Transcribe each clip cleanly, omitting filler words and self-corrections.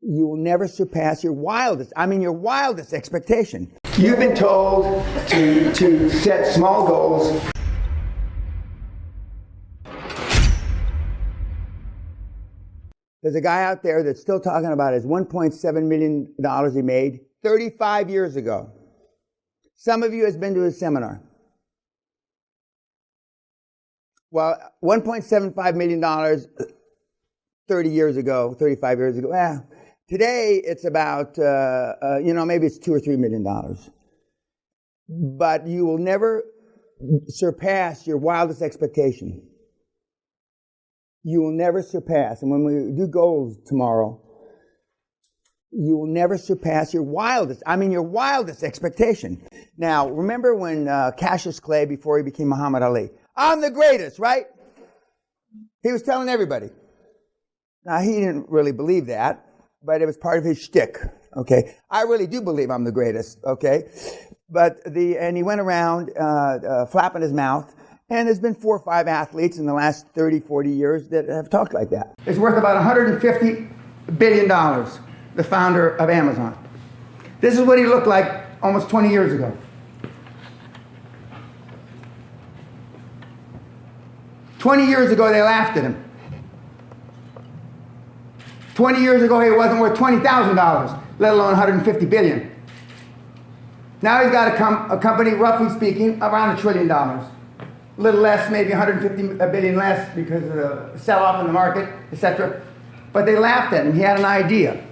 You will never surpass your wildest expectation. You've been told to set small goals. There's a guy out there that's still talking about his $1.7 million he made 35 years ago. Some of you has been to his seminar. Well, $1.75 million 35 years ago. Today it's about, maybe it's $2 or $3 million. But you will never surpass your wildest expectation. You will never surpass. And when we do goals tomorrow, you will never surpass your wildest expectation. Now, remember when Cassius Clay, before he became Muhammad Ali, I'm the greatest, right? He was telling everybody. Now, he didn't really believe that, but it was part of his shtick, okay? I really do believe I'm the greatest, okay? And he went around flapping his mouth, and there's been 4 or 5 athletes in the last 30, 40 years that have talked like that. It's worth about $150 billion, the founder of Amazon. This is what he looked like almost 20 years ago. 20 years ago, they laughed at him. 20 years ago, he wasn't worth $20,000, let alone $150 billion. Now he's got a company, roughly speaking, around $1 trillion. A little less, maybe $150 billion less because of the sell-off in the market, etc. But they laughed at him. He had an idea.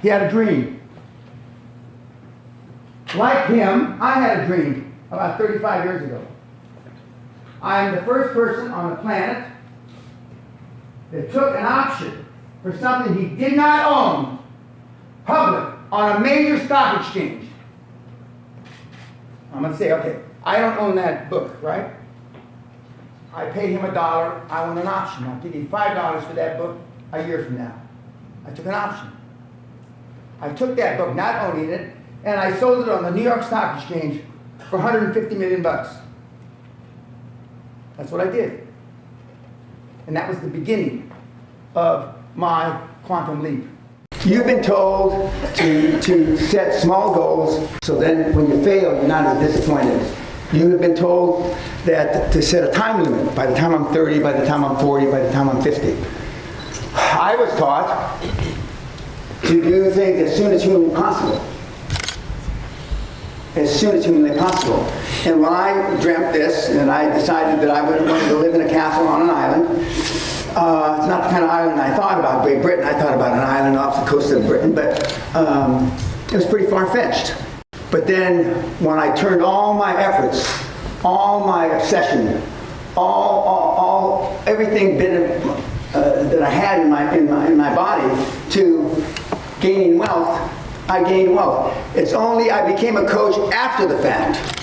He had a dream. Like him, I had a dream about 35 years ago. I am the first person on the planet that took an option for something he did not own, public, on a major stock exchange. I'm going to say, okay, I don't own that book, right? I paid him $1. I want an option. I'll give you $5 for that book a year from now. I took an option. I took that book, not owning it, and I sold it on the New York Stock Exchange for $150 million. That's what I did. And that was the beginning of my quantum leap. You've been told to set small goals so then when you fail, you're not as disappointed. You have been told that to set a time limit by the time I'm 30, by the time I'm 40, by the time I'm 50. I was taught to do things as soon as humanly possible. As soon as humanly possible. And when I dreamt this, and I decided that I wanted to live in a castle on an island, it's not the kind of island I thought about, Great Britain. I thought about an island off the coast of Britain, but it was pretty far-fetched. But then when I turned all my efforts, all my obsession, everything that I had in my body to gaining wealth, I gained wealth. It's only I became a coach after the fact.